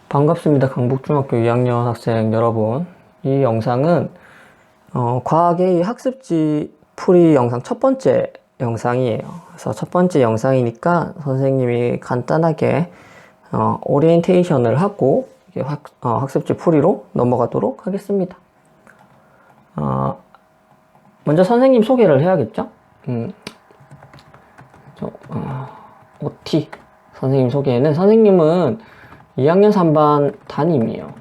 반갑습니다. 강북중학교 2학년 학생 여러분. 이 영상은 과학의 학습지 풀이 영상 첫 번째 영상이에요. 그래서 첫 번째 영상이니까 선생님이 간단하게 오리엔테이션을 하고 학습지 풀이로 넘어가도록 하겠습니다. 먼저 선생님 소개를 해야겠죠? OT 선생님 소개는 선생님은 2학년 3반 담임이에요.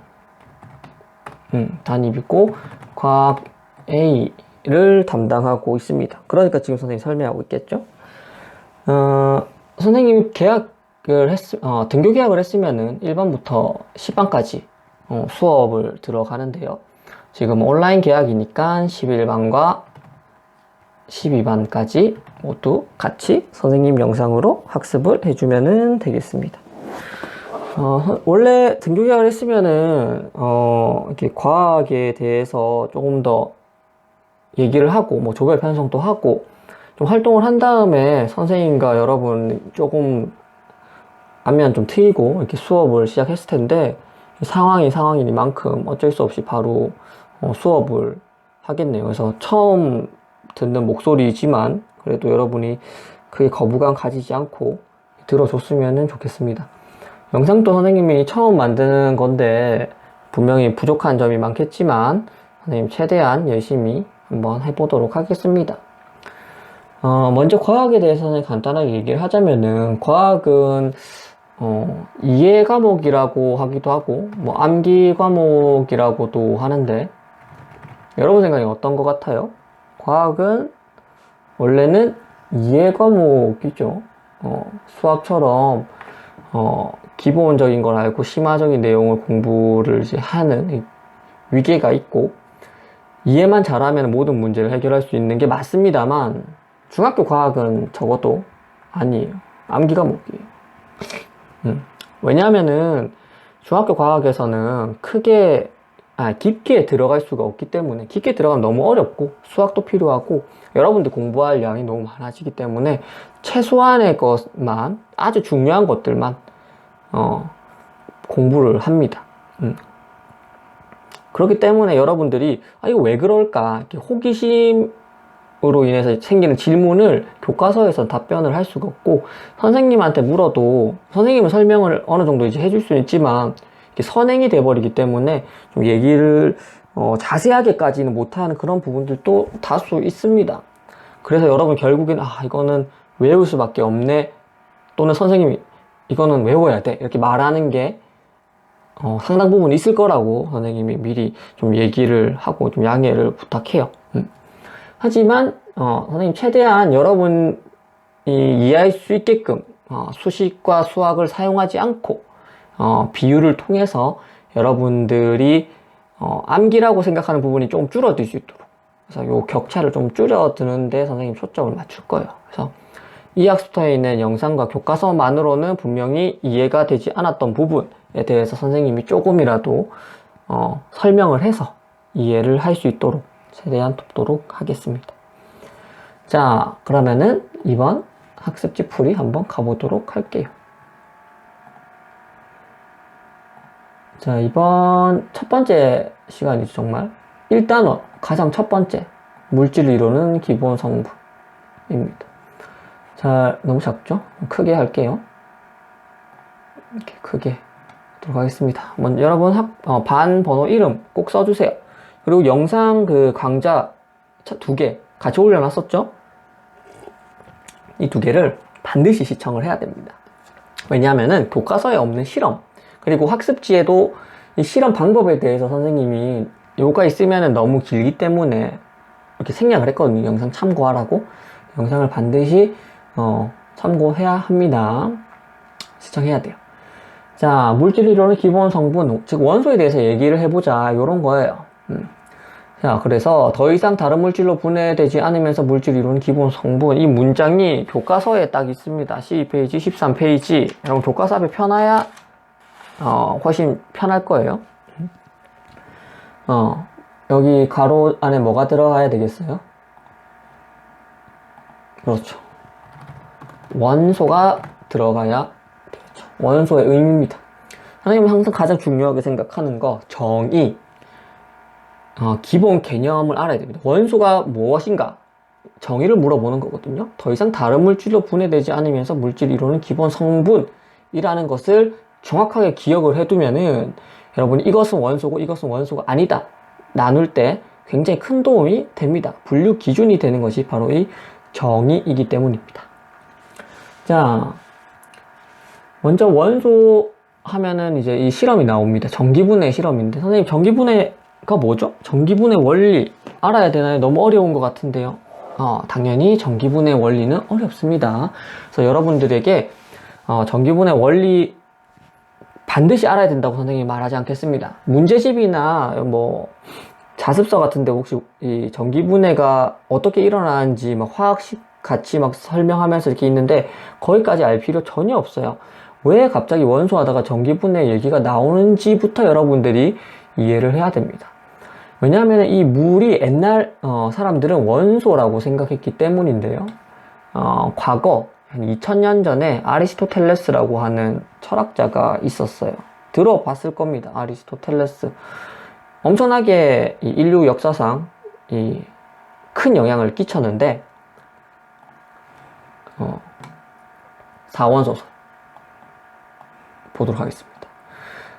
담임이고 과학 A를 담당하고 있습니다. 그러니까 지금 선생님이 설명하고 있겠죠. 선생님이 등교 계약을 했으면은 1반부터 10반까지 수업을 들어가는데요. 지금 온라인 계약이니까 11반과 12반까지 모두 같이 선생님 영상으로 학습을 해주면 되겠습니다. 원래 등교 계약을 했으면은, 이렇게 과학에 대해서 조금 더 얘기를 하고, 조별 편성도 하고, 좀 활동을 한 다음에 선생님과 여러분 조금 안면 좀 트이고, 이렇게 수업을 시작했을 텐데, 상황이니만큼 어쩔 수 없이 바로 수업을 하겠네요. 그래서 처음 듣는 목소리지만, 그래도 여러분이 크게 거부감 가지지 않고 들어줬으면 좋겠습니다. 영상도 선생님이 처음 만드는 건데 분명히 부족한 점이 많겠지만 선생님 최대한 열심히 한번 해보도록 하겠습니다. 먼저 과학에 대해서는 간단하게 얘기를 하자면은 과학은 이해 과목이라고 하기도 하고 암기 과목이라고도 하는데 여러분 생각에 어떤 것 같아요? 과학은 원래는 이해 과목이죠. 수학처럼 기본적인 걸 알고 심화적인 내용을 공부를 이제 하는 위계가 있고 이해만 잘하면 모든 문제를 해결할 수 있는 게 맞습니다만 중학교 과학은 적어도 아니에요. 암기 과목이에요. 왜냐하면은 중학교 과학에서는 깊게 들어갈 수가 없기 때문에 깊게 들어가면 너무 어렵고 수학도 필요하고 여러분들 공부할 양이 너무 많아지기 때문에 최소한의 것만 아주 중요한 것들만 공부를 합니다. 그렇기 때문에 여러분들이 이거 왜 그럴까 이렇게 호기심으로 인해서 생기는 질문을 교과서에서 답변을 할 수가 없고 선생님한테 물어도 선생님은 설명을 어느 정도 이제 해줄 수 있지만 이렇게 선행이 돼버리기 때문에 좀 얘기를 자세하게까지는 못하는 그런 부분들도 다수 있습니다. 그래서 여러분 결국엔 이거는 외울 수밖에 없네 또는 선생님이 이거는 외워야 돼 이렇게 말하는 게 상당 부분 있을 거라고 선생님이 미리 좀 얘기를 하고 좀 양해를 부탁해요. 하지만 선생님 최대한 여러분이 이해할 수 있게끔 수식과 수학을 사용하지 않고 비유를 통해서 여러분들이 암기라고 생각하는 부분이 좀 줄어들 수 있도록 그래서 요 격차를 좀 줄여드는데 선생님 초점을 맞출 거예요. 그래서 이 학습터에 있는 영상과 교과서만으로는 분명히 이해가 되지 않았던 부분에 대해서 선생님이 조금이라도 설명을 해서 이해를 할 수 있도록 최대한 돕도록 하겠습니다. 자, 그러면은 이번 학습지 풀이 한번 가보도록 할게요. 자, 이번 첫 번째 시간이죠, 정말. 1단원, 가장 첫 번째. 물질 이론은 기본 성분입니다. 자, 너무 작죠? 크게 할게요. 이렇게 크게 하도록 하겠습니다. 먼저 여러분 반 번호 이름 꼭 써주세요. 그리고 영상 강좌 2개 같이 올려놨었죠? 이 2개를 반드시 시청을 해야 됩니다. 왜냐하면은 교과서에 없는 실험 그리고 학습지에도 이 실험 방법에 대해서 선생님이 요가 있으면은 너무 길기 때문에 이렇게 생략을 했거든요. 영상 참고하라고. 영상을 반드시 참고해야 합니다. 시청해야 돼요. 자, 물질이론의 기본 성분, 즉 원소에 대해서 얘기를 해보자. 요런 거예요. 자, 그래서 더 이상 다른 물질로 분해되지 않으면서 물질이론의 기본 성분. 이 문장이 교과서에 딱 있습니다. 12페이지, 13페이지. 여러분 교과서 앞에 펴놔야 훨씬 편할 거예요. 여기 가로 안에 뭐가 들어가야 되겠어요? 그렇죠. 원소가 들어가야 되겠죠. 원소의 의미입니다. 선생님은 항상 가장 중요하게 생각하는 거, 정의. 기본 개념을 알아야 됩니다. 원소가 무엇인가? 정의를 물어보는 거거든요. 더 이상 다른 물질로 분해되지 않으면서 물질이 이루는 기본 성분이라는 것을 정확하게 기억을 해두면은 여러분이 이것은 원소고 이것은 원소가 아니다 나눌 때 굉장히 큰 도움이 됩니다. 분류 기준이 되는 것이 바로 이 정의이기 때문입니다. 자, 먼저 원소 하면은 이제 이 실험이 나옵니다. 전기분해 실험인데, 선생님 전기분해가 뭐죠? 전기분해 원리 알아야 되나요? 너무 어려운 것 같은데요. 당연히 전기분해 원리는 어렵습니다. 그래서 여러분들에게 전기분해 원리 반드시 알아야 된다고 선생님이 말하지 않겠습니다. 문제집이나 뭐 자습서 같은데 혹시 이 전기분해가 어떻게 일어나는지 막 화학식 같이 막 설명하면서 이렇게 있는데 거기까지 알 필요 전혀 없어요. 왜 갑자기 원소하다가 전기분해 얘기가 나오는지부터 여러분들이 이해를 해야 됩니다. 왜냐하면 이 물이 옛날 사람들은 원소라고 생각했기 때문인데요. 과거 한 2000년 전에 아리스토텔레스라고 하는 철학자가 있었어요. 들어봤을 겁니다. 아리스토텔레스. 엄청나게 이 인류 역사상 큰 영향을 끼쳤는데 사원소설 보도록 하겠습니다.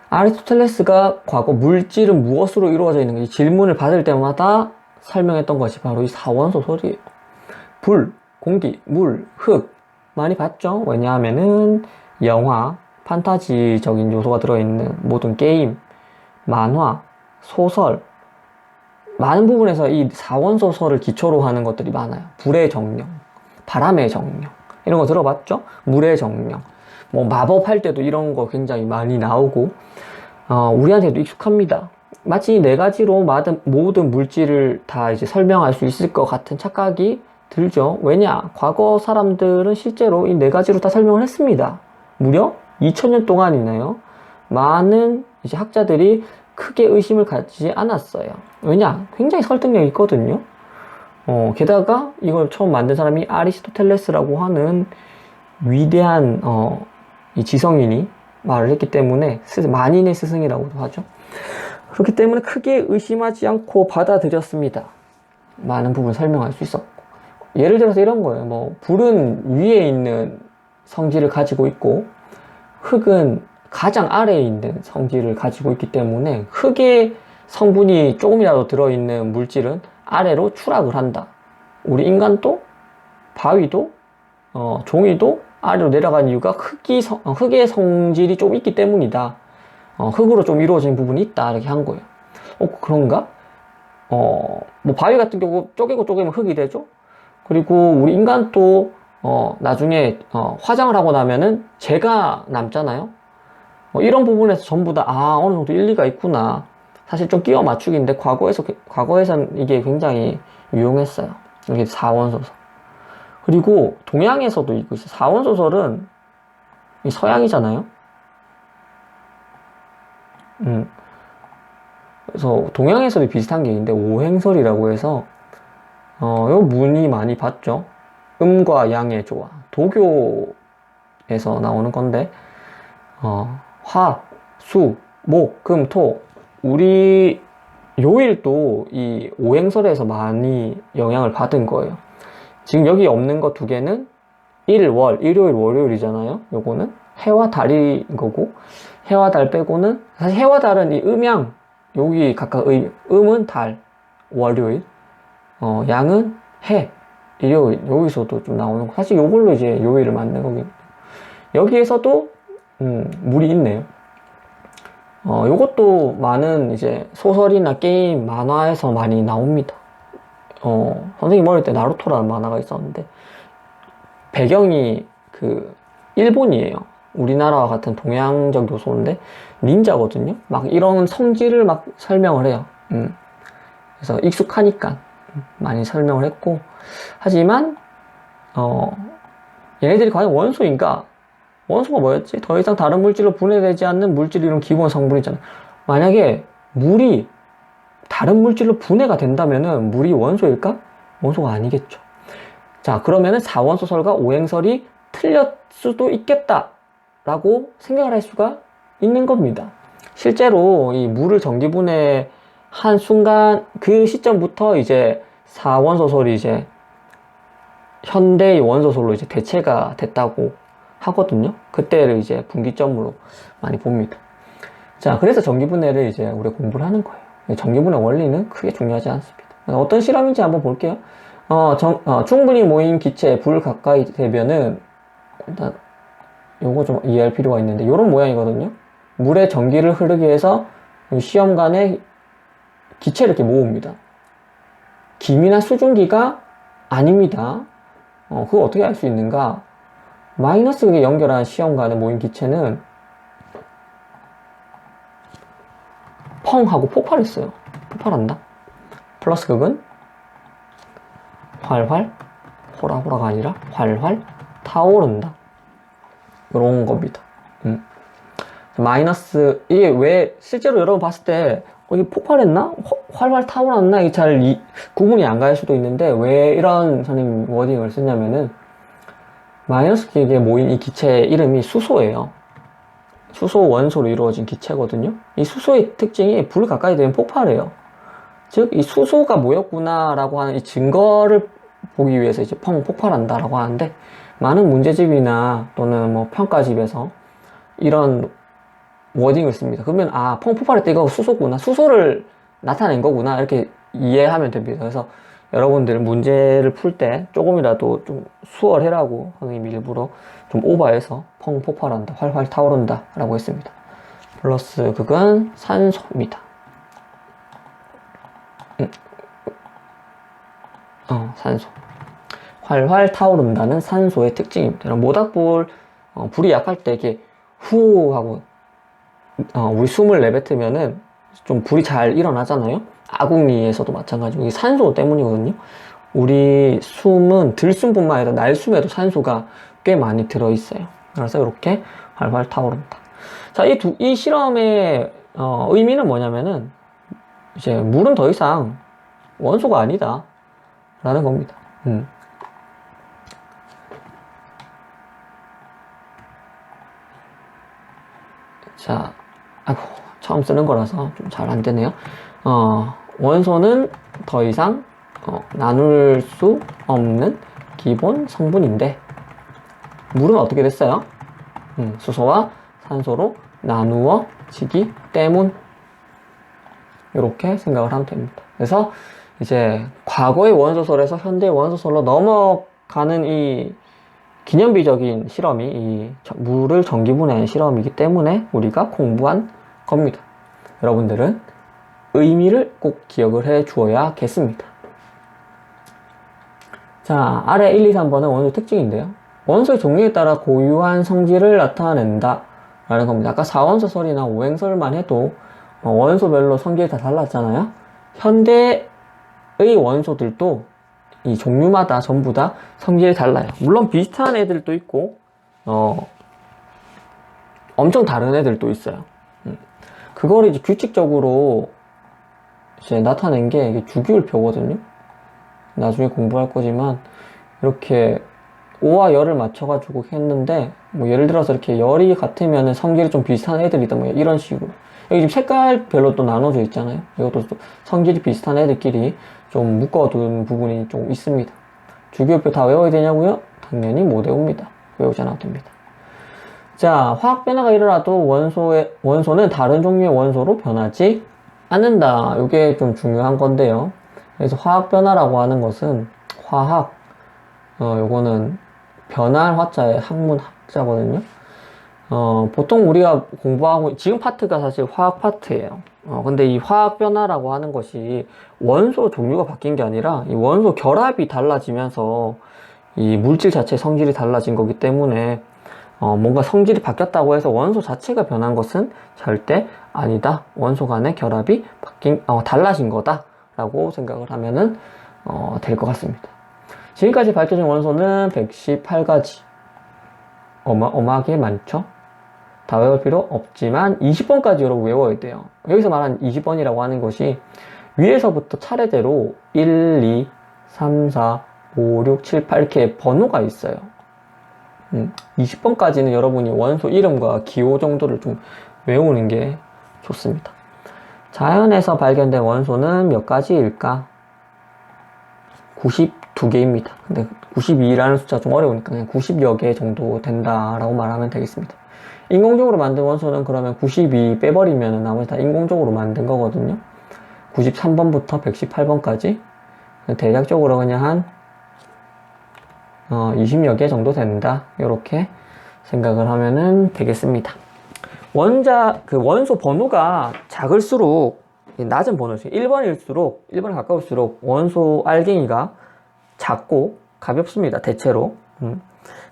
아리스토텔레스가 과거 물질은 무엇으로 이루어져 있는지 질문을 받을 때마다 설명했던 것이 바로 이 사원소설이에요. 불, 공기, 물, 흙 많이 봤죠? 왜냐하면은 영화, 판타지적인 요소가 들어있는 모든 게임, 만화, 소설 많은 부분에서 이 사원소설을 기초로 하는 것들이 많아요. 불의 정령, 바람의 정령 이런 거 들어봤죠? 물의 정령 뭐 마법할 때도 이런 거 굉장히 많이 나오고 우리한테도 익숙합니다. 마치 이 네 가지로 모든 물질을 다 이제 설명할 수 있을 것 같은 착각이 들죠. 왜냐? 과거 사람들은 실제로 이 네 가지로 다 설명을 했습니다. 무려 2000년 동안이나요. 많은 이제 학자들이 크게 의심을 갖지 않았어요. 왜냐? 굉장히 설득력이 있거든요. 게다가 이걸 처음 만든 사람이 아리스토텔레스라고 하는 위대한 이 지성인이 말을 했기 때문에 만인의 스승이라고도 하죠. 그렇기 때문에 크게 의심하지 않고 받아들였습니다. 많은 부분을 설명할 수 있었고, 예를 들어서 이런 거예요. 뭐 불은 위에 있는 성질을 가지고 있고 흙은 가장 아래에 있는 성질을 가지고 있기 때문에 흙의 성분이 조금이라도 들어있는 물질은 아래로 추락을 한다. 우리 인간도 바위도 종이도 아래로 내려간 이유가 흙의 성질이 좀 있기 때문이다. 흙으로 좀 이루어진 부분이 있다. 이렇게 한 거예요. 그런가? 뭐 바위 같은 경우 쪼개면 흙이 되죠. 그리고 우리 인간도 나중에 화장을 하고 나면은 재가 남잖아요. 이런 부분에서 전부 다 어느 정도 일리가 있구나. 사실 좀 끼워 맞추기인데 과거에선 이게 굉장히 유용했어요. 이게 사원소설. 그리고 동양에서도 있고 있어요. 사원소설은 서양이잖아요. 그래서 동양에서도 비슷한 게 있는데 오행설이라고 해서 요 문이 많이 봤죠. 음과 양의 조화. 도교에서 나오는 건데 화, 수, 목, 금, 토 우리 요일도 이 오행설에서 많이 영향을 받은 거예요. 지금 여기 없는 거 두 개는 일, 월, 일요일, 월요일이잖아요. 요거는 해와 달인 거고 해와 달 빼고는 사실 해와 달은 이 음양 여기 각각 음은 달, 월요일 양은 해, 일요일 여기서도 좀 나오는 거 사실 요걸로 이제 요일을 만든 거거든요. 여기에서도 물이 있네요. 요것도 많은 이제 소설이나 게임, 만화에서 많이 나옵니다. 선생님 어릴 때 나루토라는 만화가 있었는데 배경이 일본이에요. 우리나라와 같은 동양적 요소인데 닌자거든요. 막 이런 성질을 막 설명을 해요. 그래서 익숙하니까 많이 설명을 했고, 하지만 얘네들이 과연 원소인가? 원소가 뭐였지? 더 이상 다른 물질로 분해되지 않는 물질이 이런 기본 성분이잖아요. 만약에 물이 다른 물질로 분해가 된다면은 물이 원소일까? 원소가 아니겠죠. 자, 그러면은 사원소설과 오행설이 틀렸 수도 있겠다라고 생각을 할 수가 있는 겁니다. 실제로 이 물을 전기분해한 순간 그 시점부터 이제 4원소설이 이제 현대의 원소설로 이제 대체가 됐다고 하거든요. 그때를 이제 분기점으로 많이 봅니다. 자, 그래서 전기분해를 이제 우리가 공부를 하는 거예요. 전기분해 원리는 크게 중요하지 않습니다. 어떤 실험인지 한번 볼게요. 충분히 모인 기체에 불 가까이 대면은, 일단, 요거 좀 이해할 필요가 있는데, 요런 모양이거든요. 물에 전기를 흐르게 해서 시험관에 기체를 이렇게 모읍니다. 기미나 수증기가 아닙니다. 그거 어떻게 알 수 있는가? 마이너스 극에 연결한 시험관에 모인 기체는 펑 하고 폭발했어요. 폭발한다. 플러스 극은 활활, 호라호라가 아니라 활활 타오른다. 이런 겁니다. 마이너스, 이게 왜 실제로 여러분 봤을 때 이게 폭발했나? 활활 타오르나? 이게 잘 구분이 안 갈 수도 있는데 왜 이런 선생님 워딩을 쓰냐면은 마이너스 기에 모인 이 기체의 이름이 수소예요. 수소 원소로 이루어진 기체거든요. 이 수소의 특징이 불 가까이 되면 폭발해요. 즉, 이 수소가 모였구나라고 하는 이 증거를 보기 위해서 이제 펑 폭발한다라고 하는데 많은 문제집이나 또는 뭐 평가집에서 이런 워딩을 씁니다. 그러면 펑 폭발했다 이거 수소구나. 수소를 나타낸 거구나. 이렇게 이해하면 됩니다. 그래서 여러분들 문제를 풀 때 조금이라도 좀 수월해라고 선생님이 일부러 좀 오버해서 펑 폭발한다, 활활 타오른다 라고 했습니다. 플러스 극은 산소입니다. 산소. 활활 타오른다는 산소의 특징입니다. 모닥불, 불이 약할 때 이렇게 후 하고, 우리 숨을 내뱉으면은 좀 불이 잘 일어나잖아요? 아궁이에서도 마찬가지고, 이게 산소 때문이거든요? 우리 숨은 들숨뿐만 아니라 날숨에도 산소가 꽤 많이 들어있어요. 그래서 이렇게 활활 타오른다. 자, 이 실험의, 의미는 뭐냐면은, 이제 물은 더 이상 원소가 아니다. 라는 겁니다. 자, 처음 쓰는 거라서 좀 잘 안 되네요. 원소는 더 이상 나눌 수 없는 기본 성분인데 물은 어떻게 됐어요? 수소와 산소로 나누어지기 때문. 이렇게 생각을 하면 됩니다. 그래서 이제 과거의 원소설에서 현대의 원소설로 넘어가는 이 기념비적인 실험이 이 물을 전기분해하는 실험이기 때문에 우리가 공부한 겁니다. 여러분들은 의미를 꼭 기억을 해 주어야겠습니다. 자, 아래 1, 2, 3번은 원소 특징인데요. 원소의 종류에 따라 고유한 성질을 나타낸다 라는 겁니다. 아까 4원소설이나 5행설만 해도 원소별로 성질이 다 달랐잖아요. 현대의 원소들도 이 종류마다 전부 다 성질이 달라요. 물론 비슷한 애들도 있고 엄청 다른 애들도 있어요. 그걸 이제 규칙적으로 이제 나타낸 게 이게 주기율표거든요. 나중에 공부할 거지만 이렇게 O와 열을 맞춰가지고 했는데 뭐 예를 들어서 이렇게 열이 같으면 성질이 좀 비슷한 애들이다 뭐 이런 식으로. 여기 지금 색깔별로 또 나눠져 있잖아요. 이것도 또 성질이 비슷한 애들끼리 좀 묶어둔 부분이 좀 있습니다. 주기율표 다 외워야 되냐고요? 당연히 못 외웁니다. 외우지 않아도 됩니다. 자, 화학 변화가 일어나도 원소는 다른 종류의 원소로 변하지 않는다. 이게 좀 중요한 건데요. 그래서 화학 변화라고 하는 것은 화학, 요거는 변할 화자의 학문 학자거든요. 보통 우리가 공부하고, 지금 파트가 사실 화학 파트예요. 근데 이 화학 변화라고 하는 것이 원소 종류가 바뀐 게 아니라 이 원소 결합이 달라지면서 이 물질 자체의 성질이 달라진 거기 때문에 뭔가 성질이 바뀌었다고 해서 원소 자체가 변한 것은 절대 아니다. 원소 간의 결합이 달라진 거다. 라고 생각을 하면은, 될 것 같습니다. 지금까지 밝혀진 원소는 118가지. 어마하게 많죠? 다 외울 필요 없지만 20번까지 여러분 외워야 돼요. 여기서 말한 20번이라고 하는 것이 위에서부터 차례대로 1, 2, 3, 4, 5, 6, 7, 8 이렇게 번호가 있어요. 20번까지는 여러분이 원소 이름과 기호 정도를 좀 외우는 게 좋습니다. 자연에서 발견된 원소는 몇 가지일까? 92개입니다. 근데 92라는 숫자 좀 어려우니까 그냥 90여 개 정도 된다라고 말하면 되겠습니다. 인공적으로 만든 원소는 그러면 92 빼버리면 나머지 다 인공적으로 만든 거거든요. 93번부터 118번까지 대략적으로 그냥 한 20여 개 정도 된다. 이렇게 생각을 하면은 되겠습니다. 원소 번호가 작을수록, 낮은 번호죠. 1번일수록, 1번에 가까울수록 원소 알갱이가 작고 가볍습니다. 대체로.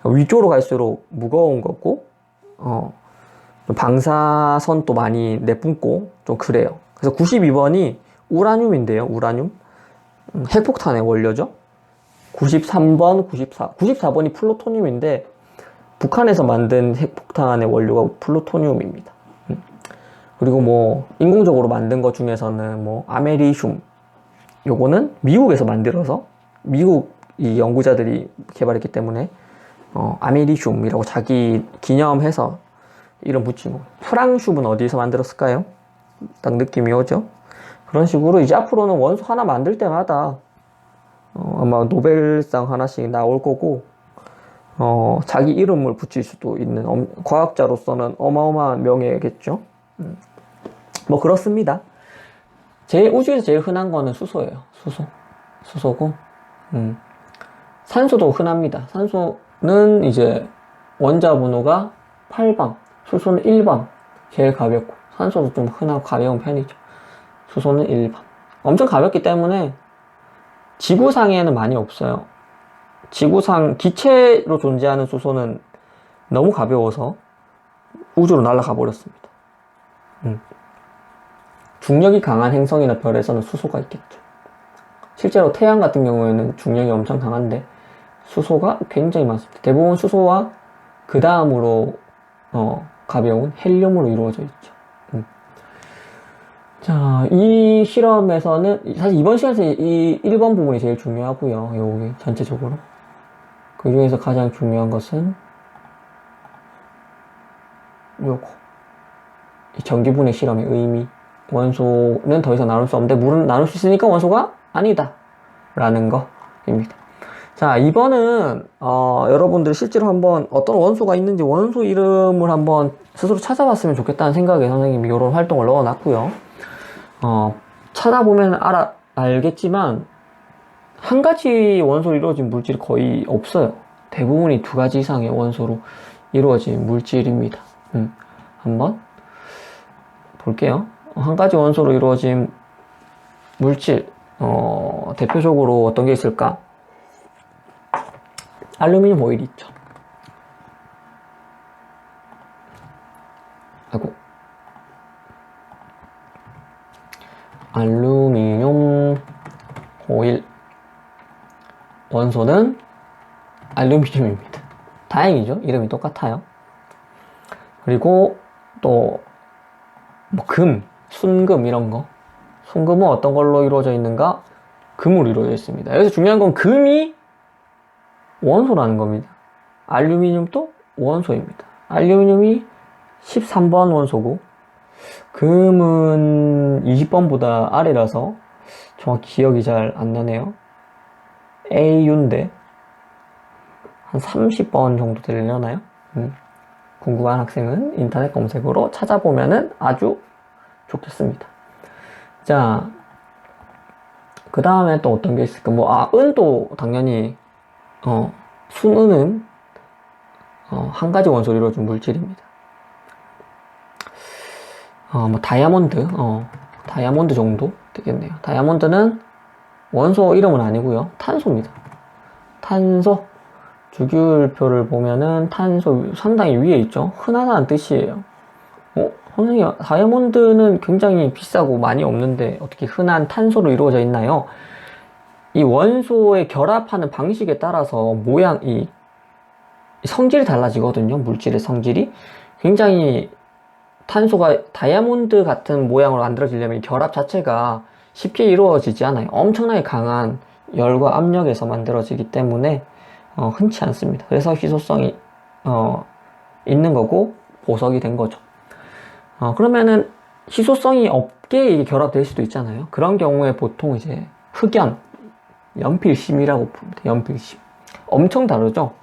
위쪽으로 갈수록 무거운 거고, 방사선도 많이 내뿜고, 좀 그래요. 그래서 92번이 우라늄인데요, 우라늄. 핵폭탄의 원료죠. 93번, 94번이 플루토늄인데, 북한에서 만든 핵폭탄의 원료가 플루토늄입니다. 그리고 뭐 인공적으로 만든 것 중에서는 뭐 아메리슘, 요거는 미국에서 만들어서 미국 이 연구자들이 개발했기 때문에 아메리슘이라고 자기 기념해서 이름 붙인 거. 프랑슘은 어디서 만들었을까요? 딱 느낌이 오죠. 그런 식으로 이제 앞으로는 원소 하나 만들 때마다 아마 노벨상 하나씩 나올 거고, 자기 이름을 붙일 수도 있는 과학자로서는 어마어마한 명예겠죠. 뭐 그렇습니다. 우주에서 제일 흔한 거는 수소예요. 수소고, 산소도 흔합니다. 산소는 이제 원자 번호가 8번, 수소는 1번, 제일 가볍고, 산소도 좀 흔하고 가벼운 편이죠. 수소는 1번. 엄청 가볍기 때문에 지구상에는 많이 없어요. 지구상 기체로 존재하는 수소는 너무 가벼워서 우주로 날아가 버렸습니다. 중력이 강한 행성이나 별에서는 수소가 있겠죠. 실제로 태양 같은 경우에는 중력이 엄청 강한데 수소가 굉장히 많습니다. 대부분 수소와 그 다음으로 가벼운 헬륨으로 이루어져 있죠. 자, 이 실험에서는 사실 이번 시간에서 이 1번 부분이 제일 중요하고요. 여기 전체적으로. 그 중에서 가장 중요한 것은 요거. 이 전기분해 실험의 의미. 원소는 더 이상 나눌 수 없는데 물은 나눌 수 있으니까 원소가 아니다. 라는 거입니다. 자, 2번은 여러분들이 실제로 한번 어떤 원소가 있는지 원소 이름을 한번 스스로 찾아봤으면 좋겠다는 생각에 선생님이 이런 활동을 넣어놨고요. 찾아보면 알겠지만 한 가지 원소로 이루어진 물질이 거의 없어요. 대부분이 두 가지 이상의 원소로 이루어진 물질입니다. 한번 볼게요. 한 가지 원소로 이루어진 물질, 대표적으로 어떤 게 있을까? 알루미늄 오일이 있죠. 아이고. 알루미늄 오일. 원소는 알루미늄입니다. 다행이죠. 이름이 똑같아요. 그리고 또 뭐 순금 이런 거. 순금은 어떤 걸로 이루어져 있는가? 금으로 이루어져 있습니다. 여기서 중요한 건 금이 원소라는 겁니다. 알루미늄도 원소입니다. 알루미늄이 13번 원소고 금은 20번보다 아래라서 정확히 기억이 잘 안 나네요. AU인데 한 30번 정도 되려나요? 궁금한 학생은 인터넷 검색으로 찾아보면은 아주 좋겠습니다. 자, 그 다음에 또 어떤 게 있을까? 은도 당연히 순은은 한 가지 원소로 이루어진 물질입니다. 다이아몬드 정도 되겠네요. 다이아몬드는 원소 이름은 아니고요. 탄소입니다. 탄소. 주기율표를 보면은 탄소 상당히 위에 있죠. 흔하다는 뜻이에요. 선생님, 다이아몬드는 굉장히 비싸고 많이 없는데 어떻게 흔한 탄소로 이루어져 있나요? 이 원소의 결합하는 방식에 따라서 이 성질이 달라지거든요. 물질의 성질이. 굉장히 탄소가 다이아몬드 같은 모양으로 만들어지려면 이 결합 자체가 쉽게 이루어지지 않아요. 엄청나게 강한 열과 압력에서 만들어지기 때문에 흔치 않습니다. 그래서 희소성이 있는 거고 보석이 된 거죠. 그러면은 희소성이 없게 이게 결합될 수도 있잖아요. 그런 경우에 보통 이제 흑연, 연필심이라고 부릅니다. 연필심. 엄청 다르죠?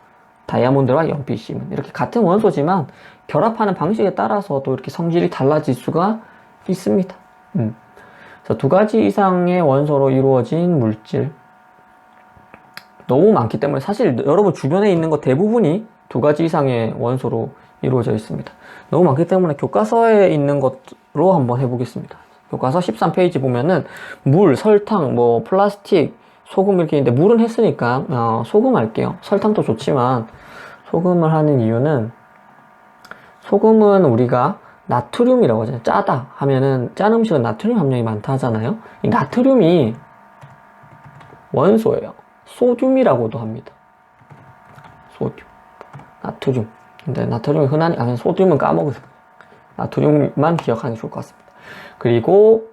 다이아몬드와 연필심은. 이렇게 같은 원소지만 결합하는 방식에 따라서도 이렇게 성질이 달라질 수가 있습니다. 그래서 두 가지 이상의 원소로 이루어진 물질. 너무 많기 때문에 사실 여러분 주변에 있는 거 대부분이 두 가지 이상의 원소로 이루어져 있습니다. 너무 많기 때문에 교과서에 있는 것으로 한번 해보겠습니다. 교과서 13페이지 보면은 물, 설탕, 뭐 플라스틱, 소금 이렇게 있는데 물은 했으니까 소금 할게요. 설탕도 좋지만 소금을 하는 이유는 소금은 우리가 나트륨이라고 하잖아요. 짜다 하면은 짠 음식은 나트륨 함량이 많다 하잖아요. 이 나트륨이 원소예요. 소듐이라고도 합니다. 소듐, 나트륨. 근데 나트륨이 흔하니 소듐은 까먹으세요. 나트륨만 기억하는 게 좋을 것 같습니다. 그리고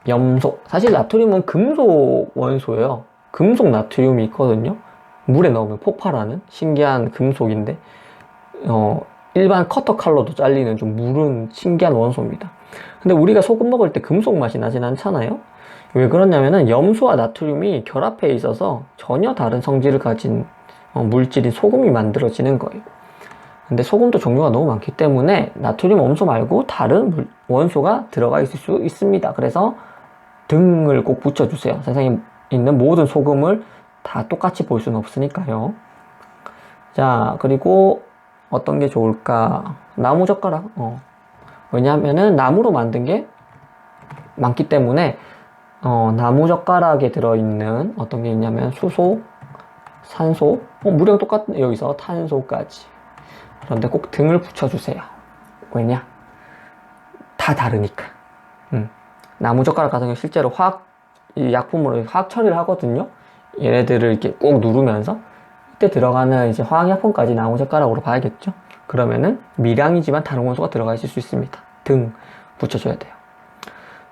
염소. 사실 나트륨은 금속 원소예요. 금속 나트륨이 있거든요. 물에 넣으면 폭발하는 신기한 금속인데 일반 커터 칼로도 잘리는 좀 무른 신기한 원소입니다. 근데 우리가 소금 먹을 때 금속 맛이 나진 않잖아요. 왜 그러냐면은 염소와 나트륨이 결합해 있어서 전혀 다른 성질을 가진 물질인 소금이 만들어지는 거예요. 근데 소금도 종류가 너무 많기 때문에 나트륨 원소 말고 다른 원소가 들어가 있을 수 있습니다. 그래서 등을 꼭 붙여주세요. 세상에 있는 모든 소금을 다 똑같이 볼 수는 없으니까요. 자, 그리고 어떤 게 좋을까? 나무젓가락. 왜냐하면은 나무로 만든 게 많기 때문에 나무젓가락에 들어있는 어떤 게 있냐면 수소, 산소, 물이랑 똑같은 여기서 탄소까지. 그런데 꼭 등을 붙여주세요. 왜냐? 다 다르니까. 나무젓가락 같은 경우 실제로 이 약품으로 화학 처리를 하거든요. 얘네들을 이렇게 꼭 누르면서 이때 들어가는 이제 화학약품까지 나무젓가락으로 봐야겠죠. 그러면은 미량이지만 다른 원소가 들어가 있을 수 있습니다. 등 붙여줘야 돼요.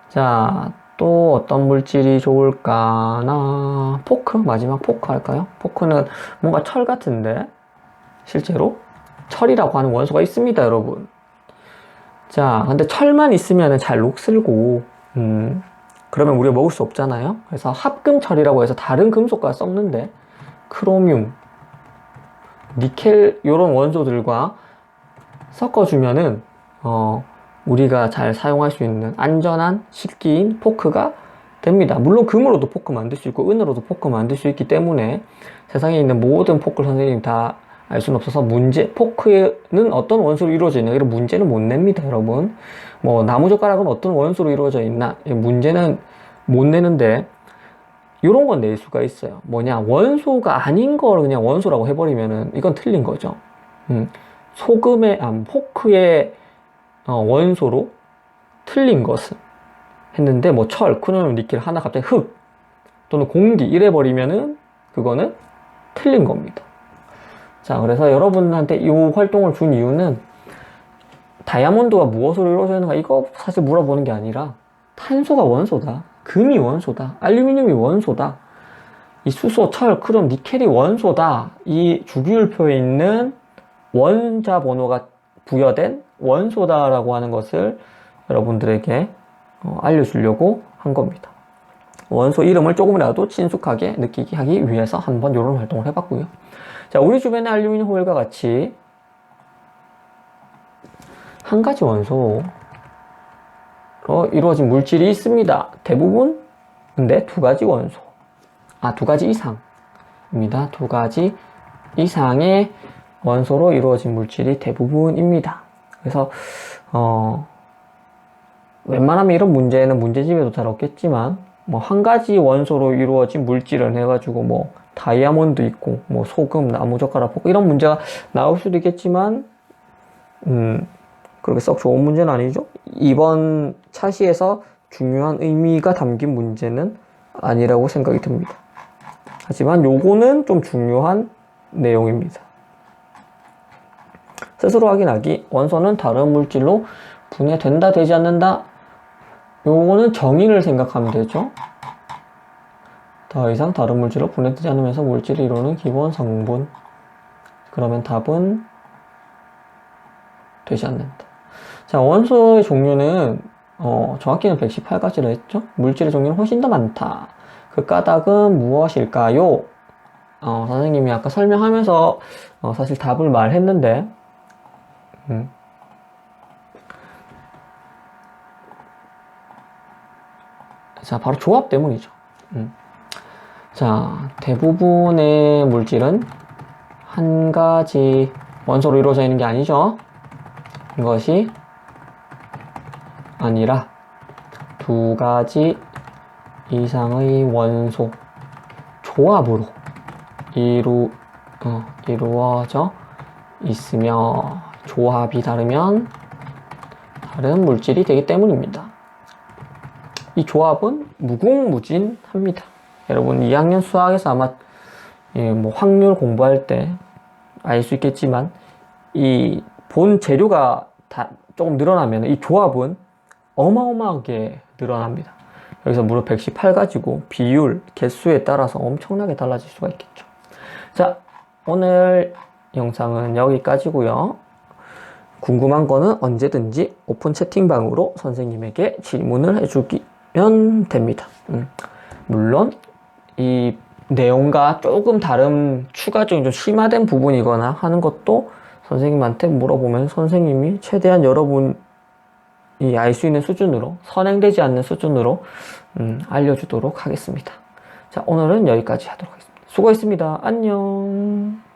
자, 또 어떤 물질이 좋을까나? 포크? 마지막 포크 할까요? 포크는 뭔가 철 같은데 실제로 철이라고 하는 원소가 있습니다, 여러분. 자, 근데 철만 있으면 잘 녹슬고 그러면 우리가 먹을 수 없잖아요. 그래서 합금철이라고 해서 다른 금속과 섞는데 크로뮴, 니켈 이런 원소들과 섞어주면은 우리가 잘 사용할 수 있는 안전한 식기인 포크가 됩니다. 물론 금으로도 포크 만들 수 있고 은으로도 포크 만들 수 있기 때문에 세상에 있는 모든 포크를 선생님이 다 알 수는 없어서 포크는 어떤 원소로 이루어져 있나 이런 문제는 못 냅니다, 여러분. 뭐 나무젓가락은 어떤 원소로 이루어져 있나 문제는 못 내는데 이런 건 낼 수가 있어요. 뭐냐, 원소가 아닌 걸 그냥 원소라고 해버리면은 이건 틀린 거죠. 포크의 원소로 틀린 것은 했는데 뭐 철, 크로뮴, 니켈 하나 갑자기 흙 또는 공기 이래 버리면은 그거는 틀린 겁니다. 자, 그래서 여러분한테 이 활동을 준 이유는 다이아몬드가 무엇으로 이루어져 있는가 이거 사실 물어보는 게 아니라 탄소가 원소다, 금이 원소다, 알루미늄이 원소다, 이 수소, 철, 크롬, 니켈이 원소다, 이 주기율표에 있는 원자 번호가 부여된 원소다라고 하는 것을 여러분들에게 알려주려고 한 겁니다. 원소 이름을 조금이라도 친숙하게 느끼게 하기 위해서 한번 이런 활동을 해봤고요. 자, 우리 주변의 알루미늄 호일과 같이 한 가지 원소로 이루어진 물질이 있습니다. 대부분 근데 두 가지 원소, 두 가지 이상입니다. 두 가지 이상의 원소로 이루어진 물질이 대부분입니다. 그래서 웬만하면 이런 문제는 문제집에도 잘 없겠지만 뭐 한 가지 원소로 이루어진 물질을 해가지고 뭐 다이아몬드 있고 뭐 소금, 나무젓가락, 포크 이런 문제가 나올 수도 있겠지만 그렇게 썩 좋은 문제는 아니죠. 이번 차시에서 중요한 의미가 담긴 문제는 아니라고 생각이 듭니다. 하지만 요거는 좀 중요한 내용입니다. 스스로 확인하기. 원소는 다른 물질로 분해된다, 되지 않는다. 요거는 정의를 생각하면 되죠. 더 이상 다른 물질로 분해되지 않으면서 물질을 이루는 기본 성분. 그러면 답은 되지 않는다. 자, 원소의 종류는 정확히는 118가지로 했죠. 물질의 종류는 훨씬 더 많다. 그 까닭은 무엇일까요? 선생님이 아까 설명하면서 사실 답을 말했는데 자, 바로 조합 때문이죠. 자, 대부분의 물질은 한 가지 원소로 이루어져 있는 게 아니죠. 이것이 아니라 두 가지 이상의 원소 조합으로 이루어져 있으며 조합이 다르면 다른 물질이 되기 때문입니다. 이 조합은 무궁무진합니다. 여러분 2학년 수학에서 아마 뭐 확률 공부할 때 알 수 있겠지만 이 본 재료가 조금 늘어나면 이 조합은 어마어마하게 늘어납니다. 여기서 무려 118가지고 비율, 개수에 따라서 엄청나게 달라질 수가 있겠죠. 자, 오늘 영상은 여기까지고요. 궁금한 거는 언제든지 오픈 채팅방으로 선생님에게 질문을 해주시면 됩니다. 물론 이 내용과 조금 다른 추가적인 좀 심화된 부분이거나 하는 것도 선생님한테 물어보면 선생님이 최대한 여러분이 알 수 있는 수준으로, 선행되지 않는 수준으로 알려주도록 하겠습니다. 자, 오늘은 여기까지 하도록 하겠습니다. 수고했습니다. 안녕.